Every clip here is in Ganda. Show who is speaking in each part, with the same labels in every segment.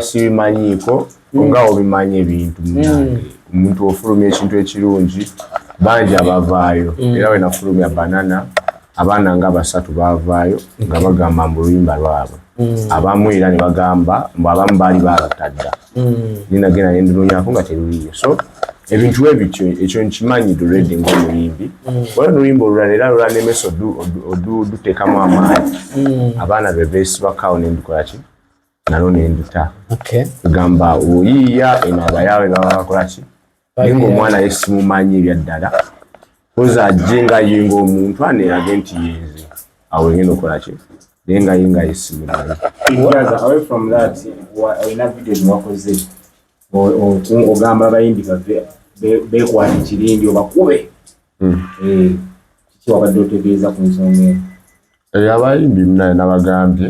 Speaker 1: Simanyiko nga obimanye ebintu omuntu ofulumya ekintu ekirungi bangi abavaayo era we nafulumya banana abaana nga basatu bavaayo nga bagamba mu luyimba lwabwe abamu era ne bagamba mbu abamu baali babatadda ninagenda nendinunyako nga teruliyo so ebintu ebityo ekyo nkimanyi duredi ng'omuyimbi wala oluyimba olulala era lulala nemeso duteekamu amaanyi abaana bevesi bakawo nendikola ki nalo nenduta gamba oyiya eno abayawe baba bakola ki naye ng'omwana yesimumanyi ebyaddala koza ajje nga ye ng'omuntu aneerage nti yenze awo engenda okola ki naye nga ye nga yesimumanyi.
Speaker 2: Away from that olina video mwakoze ogamba abayimbi bave bekwata ekirindi obakube kiki wabadde otegeeza ku nsonga
Speaker 1: eyo abayimbi munaye nabagambye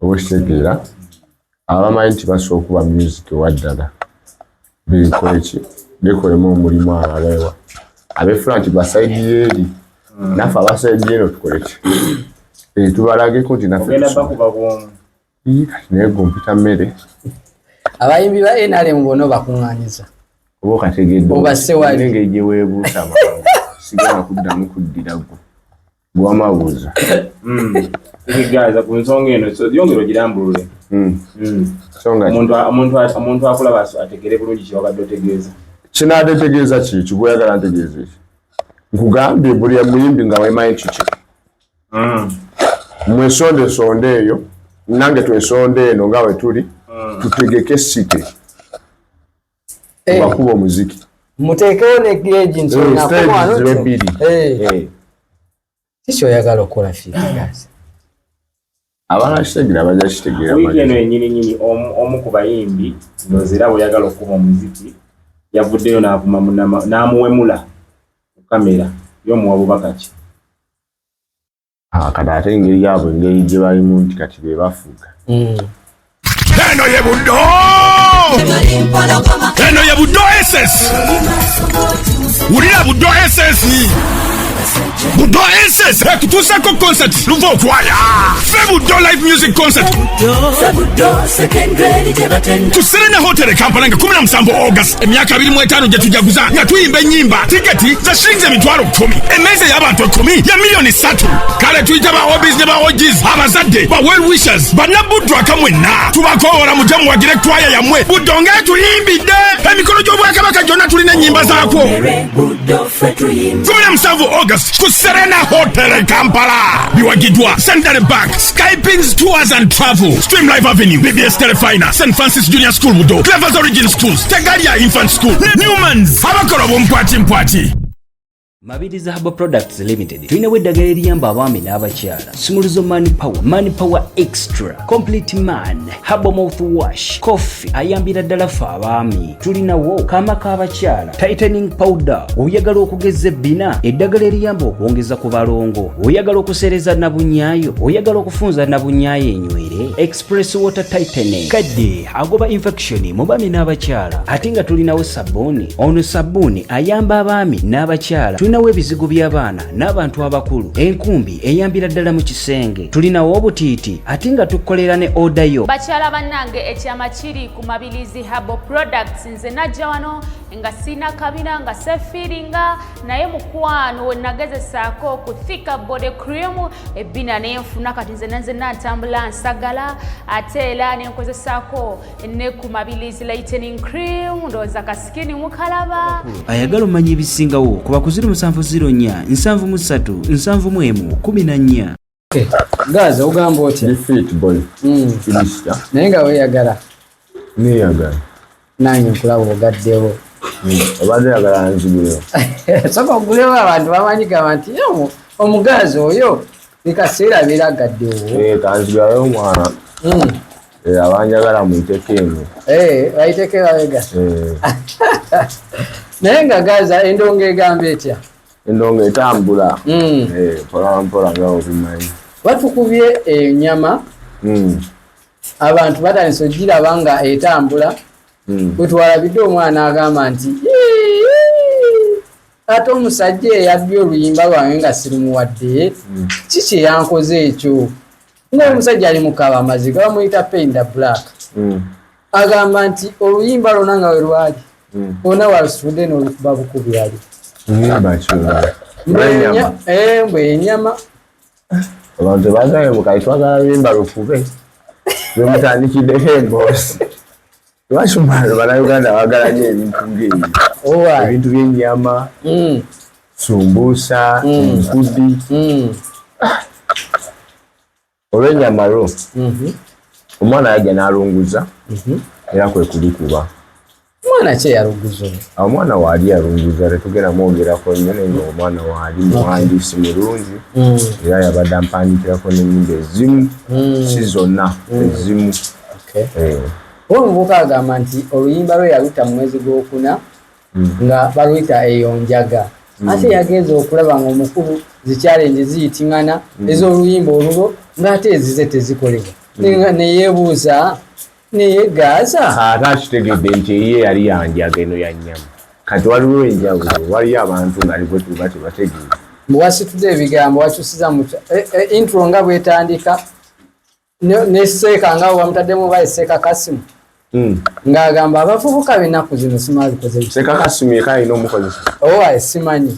Speaker 1: obwekitegeera abamanyi nti basobola okuba music waddala bekoleki bekolemu omulimu abalewa abefula nti basaidi yeeri naffe abasaidi eno tukoleki tubalageko nti naffe naye gompita mmere
Speaker 3: abayimbi ba NRM bono bakuŋŋaanyiza
Speaker 1: oba okategedde engeri gye weebuusa sigala kuddamu kuddira gwo gwamabuuza
Speaker 2: ekigaza ku nsonga eno yongera ogirambulule omuntu akulaba ategere bulungi kyewabadde otegeeza
Speaker 1: kinaategeeza kiki gweyagala ntegeeza eki nkugambye buli muyimbi nga wemanyi kiki mwesondesonde eyo nange twesonde eno nga we tuli tutegeke site bakuba omuziki
Speaker 3: muteekewo ne geegi
Speaker 1: nsonabiri
Speaker 3: kiki oyagala okukola fiikigazi
Speaker 1: abaana kitegeera bajja kitegeera
Speaker 2: wiiki eno ennyininyini omu ku bayimbi ndozera bweyagala okuba omuziki yavuddeyo n'amuwemula ku kamera y'omuwa bubaka ki
Speaker 1: kati ate engeri yaabwe engeri gye balimu nti kati be bafuuka
Speaker 4: eno ye buddo SS wulira buddo SS buddo SS tutuusako concert luva okwaya fe buddo live music concert ku Serena Hotel Kampala nga 17 August emyaka 25 gye tujaguza nga tuyimba ennyimba tiketi za shilingi emitwalo 10 emmeeza y'abantu 10 ya miliyoni 3 kale tuyita ba hobbies ne ba OGs abazadde ba well wishers bannabuddu akamwenna tubakoora mujja muwagire twaya yammwe buddo ng'etuyimbidde emikolo gy'obwakabaka gyonna tulina ennyimba zaakwo 17 August ku Serena Hotel Kampala biwagidwa Central Bank Skypings Tours and Travel Stream Live Avenue BBS Telefina St. Francis Junior School Budo Clever's Origin Schools Tegalia Infant School Newman's abakora bompati
Speaker 5: Mabiriza Herbal Products Limited tulina eddagala eriyamba abaami n'abakyala Simuluzo Money Power Extra Complete Man Herbal Mouthwash Coffee ayambira ddala ffe abaami tulinawo kaama k'abakyala Tightening Powder oyagala okugeza ebbina eddagala eriyamba okwongeza ku balongo oyagala okusereza nabunyaayo oyagala okufunza nabunyaayo enywere Express Water Tightening kadde agoba infection mu baami n'abakyala ate nga tulinawo sabbuuni ono sabbuuni ayamba abaami n'abakyala tulinawo ebizigo by'abaana n'abantu abakulu enkumbi eyambira ddala mu kisenge tulinawo obutiiti ate nga tukolera ne odayo
Speaker 6: bakyala bannange ekyama kiri ku Mabirizi Herbal Products nze najja wano nga sina kabina nga sefiringa naye mukwano wenagezesaako ku Thika Body Cream ebbina nenfuna kati nze natambula nsagala ate era nenkozesaako ne ku Mabirizi Lightening Cream ndowooza kasikini mukalaba
Speaker 5: ayagala omanya ebisingawo kuba ku 0704 73 71 14
Speaker 3: Gaza ogamba otya
Speaker 1: fit boy finisha
Speaker 3: naye nga weeyagala
Speaker 1: neyagala
Speaker 3: nange nkulaba ogaddewo
Speaker 1: obadde yagala nzigulewo
Speaker 3: soka ogulewo abantu bamanyigamba nti omugazi oyo ekaseera abeera agaddewo
Speaker 1: kanzigalayo omwana abanjagala muitekeemu
Speaker 3: bayiteke babega naye nga Gaza endongo egamba etya
Speaker 1: endongo etambula mpolampola nga obimanyi
Speaker 3: batukubye ennyama abantu batandise ogiraba nga etambula bwe twalabidde omwana agamba nti ate omusajja eyabbye oluyimba lwange nga sirimuwadde kiki yankoze ekyo ng'omusajja ali mukaba amaziga bamuyita Painda Black agamba nti oluyimba lona nga we lwali ona walusitudde n'olukuba bukubi ali mbwe enyama
Speaker 1: abantu bagaye mukayi twagala luyimba lufube lwemutandikiddeho emboosi lwaki bannayuganda bagala nyo ebintu ng'ebyo ebintu by'ennyama sumbuusa enkudi olw'ennyama lwo omwana yajja n'alunguza era kwe kulikuba
Speaker 3: omwana ki eyalunguza
Speaker 1: omwana waali yalunguza tetugenda mwogerako nnyo naye omwana waali muwandiisi mulungi era yabadde ampandikirako n'ennyimba ezimu si zonna ezimu
Speaker 3: omuvubuka agamba nti oluyimba lwe yaluta mu mwezi gw'okuna nga baluyita eyonjaga ate yagenza okulaba nga omukulu zikyalenje ziyitingana ez'oluyimba olulwo ng'ate ezize tezikolebwa neyeebuuza neyeegaaza
Speaker 1: ate akitegedde nti ye yali yanjaga eno ya nnyama kati waliwo enjawulo waliyo abantu nga libwe tuba tebategeera
Speaker 3: bwasitudde ebigambo wakyusiza mu intro nga bwetandika neseeka nga bamutaddemu bayiseeka kasimu ng'agamba abavubuka b'ennaku zino simabikoze
Speaker 1: seeka kasimu eka alina omukozesa
Speaker 3: owaye simanyi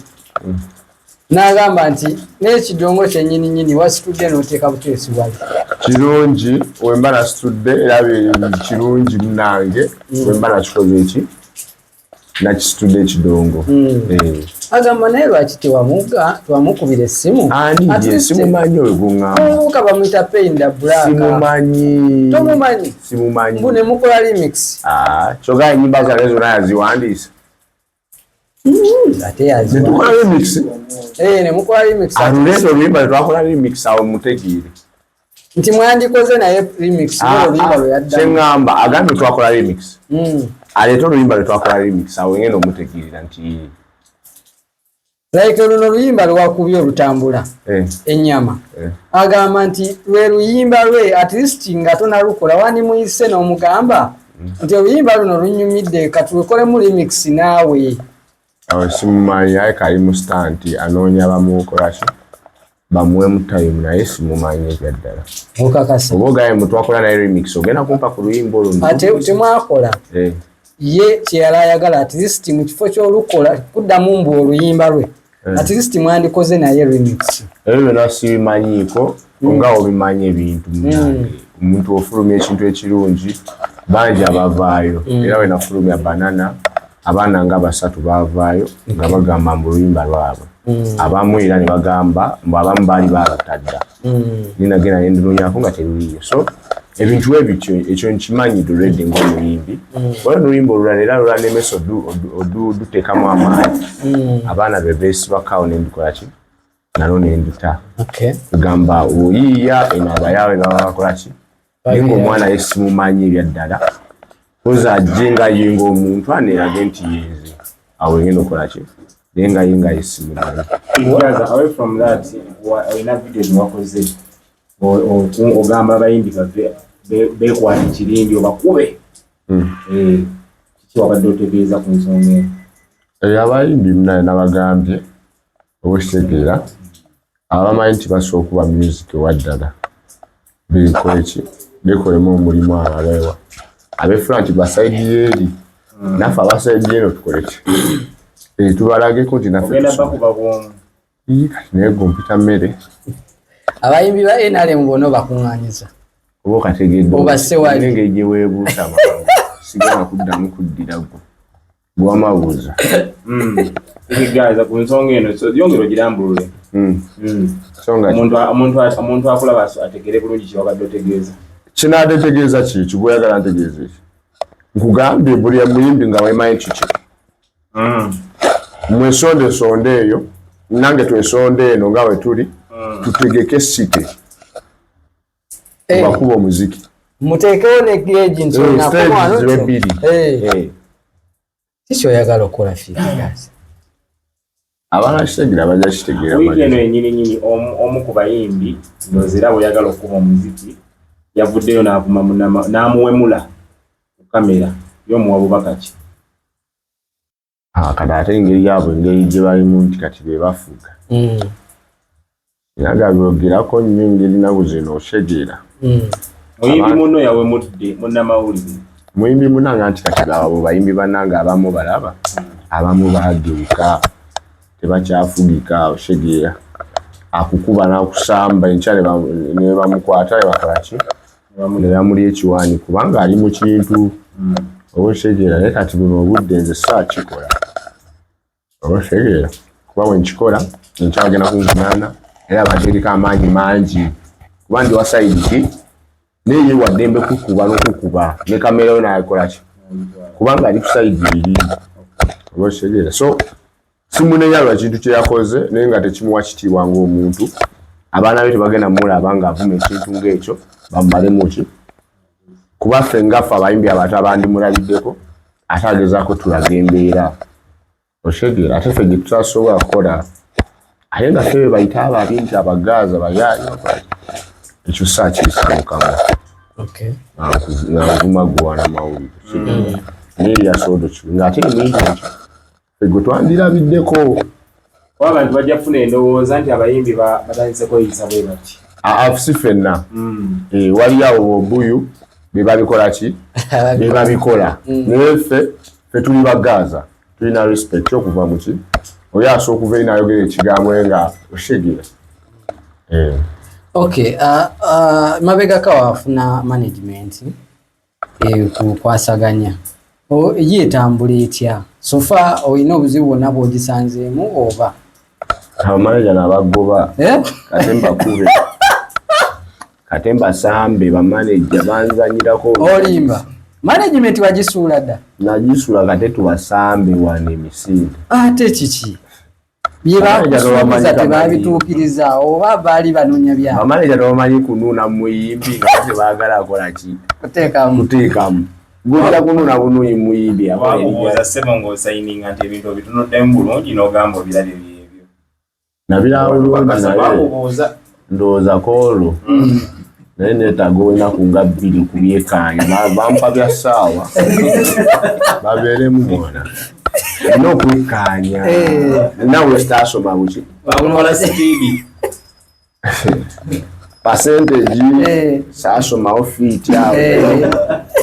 Speaker 3: n'agamba nti n'ekidongo kyennyininyini wasitudde n'oteeka buteesi bwali
Speaker 1: kirungi wemba nasitudde era kirungi munange wemba nakikoze eki nakisitudde ekidongo
Speaker 3: agamba naye lwaki tewamukubira essimu
Speaker 1: simumanyi oyo guŋŋamba
Speaker 3: omuvubuka bamuyita peinda bulaka tomumanyi mbu ne mukola remix
Speaker 1: kyogaa ennyimba zange zonna yaziwandiisa
Speaker 3: ate yaziwa
Speaker 1: netukola remix
Speaker 3: ne mukola remix
Speaker 1: atuleeta oluyimba netwakola remix awo mutegeere
Speaker 3: nti mwandikoze naye remix oluyimba lwe yaddamu
Speaker 1: kyeŋŋamba agambye twakola remix aleeta oluyimba lwetwakola remix awo ngenda omutegeerera nti
Speaker 3: like luno oluyimba lwakubye olutambula ennyama agamba nti lwe luyimba lwe at least nga tonalukola wani muyise n'omugamba nti oluyimba luno lunyumidde katulukolemu remix naawe
Speaker 1: awo simumanyi aye kali mu stanti anoonya bamukolaki bamuwemu time naye simumanyi ebyaddala
Speaker 3: okakasa
Speaker 1: oba ogaye mutwakola naye remix ogenda kumpa ku luyimba olwo
Speaker 3: ate temwakola ye kyeyala ayagala at least mu kifo ky'olukola kuddamu mbu oluyimba lwe at least mwandikoze naye remix
Speaker 1: ebyo byonna sibimanyiiko nga obimanyi ebintu munange omuntu ofulumya ekintu ekirungi bangi abavaayo era wenafulumya banana abaana nga 3 baavaayo nga bagamba mbu oluyimba lwabwe abamu era ne bagamba mbu abamu baali balutadda ninagenda nendinoonyako nga teruliyo so ebintu ebityo ekyo nkimanyi dulredde ng'omuyimbi wala oluyimba olulala era lulanemesa oduteekamu amaanyi abaana bebeesibakawo nendukola ki nalo nenduta gamba oyiiya eno abayaawe baba bakola ki naye ng'omwana ye simumanyi ebyaddala oza ajje nga yinga omuntu aneerage nti yenze awo engenda okola ki naye nga yinga ye simumanyi
Speaker 2: away from that olina video ziwakoze ogamba abayimbi bave bekwata ekirindi obakube kiki wabadde otegeeza ku nsonga
Speaker 1: eyo abayimbi munaye nabagambye obwekitegeera abamanyi nti basobola okuba music waddala bekoleki bekolemu omulimu ababeewa abefula nti basaidi yeeri naffe abasaidi eno tukoleki tubalageko nti
Speaker 2: ogenda bakuba bwomu
Speaker 1: kati naye gompita mmere
Speaker 3: abayimbi ba NRM bonna bakuŋŋaanyiza
Speaker 1: oba okategedde
Speaker 3: obasewali
Speaker 1: engeri gye weebuusa sigenda kuddamu kuddira gwo gwamabuuza
Speaker 2: ekigaza ku nsonga eno yongera ogirambulule omuntu akulaba ategere bulungi kiwabadde otegeeza
Speaker 1: kinaatetegeeza kiki gweyagala ntegeeza eki nkugambye buli muyimbi nga wemanyi kiki mwesondesonde eyo nange twesonde eno nga we tuli tutegeke site bakuba omuziki
Speaker 3: muteekewo ne geegi
Speaker 1: nti
Speaker 3: kikyoyagala okukola fiigazi
Speaker 1: abaana kitegeera bajja kitegeera
Speaker 2: wiiki eno ennyininyini omu ku bayimbi ndozera bweyagala okuba omuziki yavuddeyo n'avuma n'amuwemula ku kamera y'omuwa bubaka ki
Speaker 1: kati ate engeri yaabwe engeri gye balimu nti kati be bafuga naga byogerako nnyo engeri naku zino otegeera
Speaker 2: muyimbi munno yawemudde munnamawulire
Speaker 1: muyimbi munanga anti kati abo bayimbi bananga abamu balaba abamu bageuka tebakyafugika oshegeera akukuba nakusamba enkyale ne bamukwata bakolaki ne bamuli ekiwaani kubanga ali mu kintu oshegeera naye kati buno obudde nze saakikola oshegeera kuba wenkikola enkyagenda kunvunaana era batereka amaanyi mangi kuba ndi wasaidi naye waddembe kukuba n'okukuba ne kamera yo nayakolaki kubanga ali kusaidi eri oshegeera so simuneyalwa kintu kyeyakoze naye nga tekimuwa kitiibwa ng'omuntu abaana be tebagenda mulaba nga avuma ekintu ng'ekyo bamubalemu ki kuba ffe ngaffe abayimbi abato abandimulabiddeko ate agezaako tulaga embeera oshegeera ate ffe gye tutasobola kukola ate nga ffe bayita ababinti abagaaza bayaayo ekyo saakiyisa mukama ngavuma gwana mawulire neeryasodo ki ng'ate emwingi ekyo ego twandirabiddeko
Speaker 2: abantu bajja kufuna endowooza nti abayimbi batandiseko yisa bwe bati
Speaker 1: si ffenna wali awo obuyu bebabikola ki bebabikola naye ffe tuli bagaaza tulina respect okuva mu ki oyo asobola okuva eri nayogera ekigambo nga oshegeera
Speaker 3: mabegaka wafuna management kukwasaganya yetambula etya sofa olina obuzibu bwonna bwogisanzeemu oba
Speaker 1: abamanaja nabagoba kate mbasambe bamanaja banzanyirako
Speaker 3: olimba management wagisuula dda
Speaker 1: nagisuula kate tubasambe wana emisinde
Speaker 3: ate kiki byebakusuubiza tebabituukiriza oba baali banoonya byabo
Speaker 1: bamanaja tebamanyi kunuuna muyimbi nga tebaagala akola ki kuteekamu gujja kunuuna bunuuyi muyimbi
Speaker 2: ababuuza ssebo ng'osayininga nti ebintu obitunuddemu bulungi n'ogamba obirabye byebyo
Speaker 1: nabiraba bulungi naye ndowooza koolwo naye neetaaga olunaku nga 2 ku byekkaanya bampa bya ssaawa babeeremu mwana nina okwekkaanya nawe sitaasoma buki
Speaker 2: bamukola sipiidi
Speaker 1: percentage saasomawo fiiti awo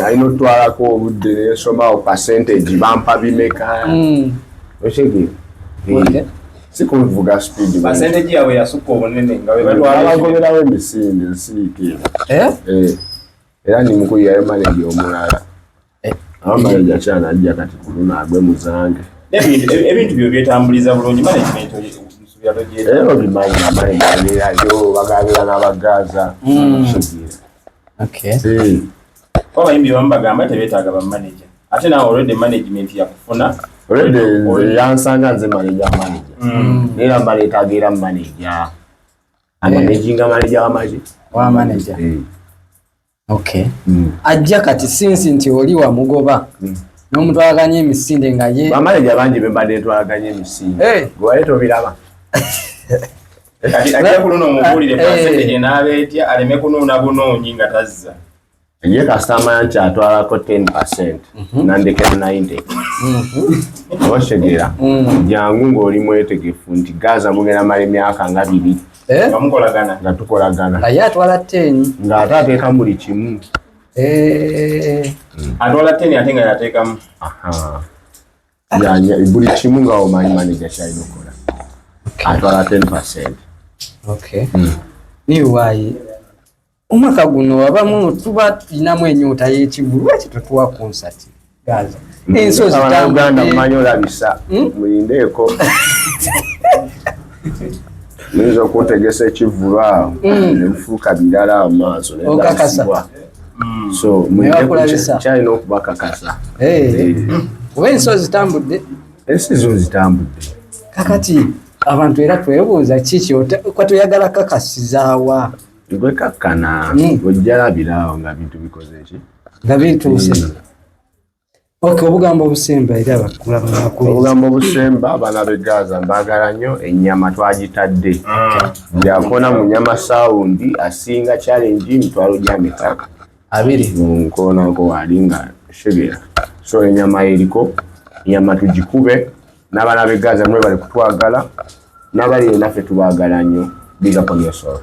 Speaker 1: nalina otwalako obudde nensomawo percentage bampa bimeka oshege sikuvuga speed
Speaker 2: percentage yawe yasukka obunene nga
Speaker 1: abagoberawo emisinde nsiike era nimukuyayo manager omulala manager kyanajja kati kuluna agwe muzange
Speaker 2: ebintu byo byetambuliza bulungi management
Speaker 1: obimanyi manager bagabira n'abagaaza
Speaker 2: abayimbi bamu bagamba tebeetaaga bamanager ate nawe already management yakufuna
Speaker 1: already yansanga nze manager neera mbaleetaaga era manager amanaginga manager
Speaker 3: wa manager ajja kati sinsi nti oli wamugoba n'omutwalaganya emisinde nga ye
Speaker 1: bamanager bangi bembadde ntwalaganya emisinde gwaleeta obiraba
Speaker 2: kati ajja kunuuna omubuulire percentage n'abeetya aleme kunuuna bunoonyi nga tazza
Speaker 1: ye kasitama nti atwalako 10% nandeke 90 oshegera jangu ng'oli mwetegefu nti gaaza mugenda mala emyaka nga 2 nga tukolagana
Speaker 3: nga ye atwala 10
Speaker 1: ng'ate ateekamu buli kimu
Speaker 2: atwala 10 ate nga yateekamu
Speaker 1: buli kimu nga omanyi manager kyalina okola atwala 10%.
Speaker 3: niwaayi omwaka guno abamu tuba tulinamu ennyota y'ekigulu lwaki tetuwa konsati gaza ensozi
Speaker 1: Uganda mumanyi olabisa mulindeeko muyinza okutegesa ekivulu awo nebufuuka birala amaaso
Speaker 3: okakasa
Speaker 1: so kyalina okubakakasa
Speaker 3: oba ensozi zitambudde
Speaker 1: ensi zo zitambudde
Speaker 3: kakati abantu era twebuuza kiki kwatoyagala kakasizaawa
Speaker 1: gwekakkana ojjalabiraawo nga bintu bikoze ki
Speaker 3: nga bituuse obugambo obusemba era bakulamakulu
Speaker 1: obugambo obusemba abaana b'e Gaza mbaagala nnyo ennyama twagitadde byakona mu nnyama saawundi asinga challenge mitwalo gy'ameka 2 mu nkoonako wali nga shebera so ennyama eriko ennyama tugikube n'abaana b'e Gaza mwe bali kutwagala n'abali naffe tubaagala nnyo big up on yourself.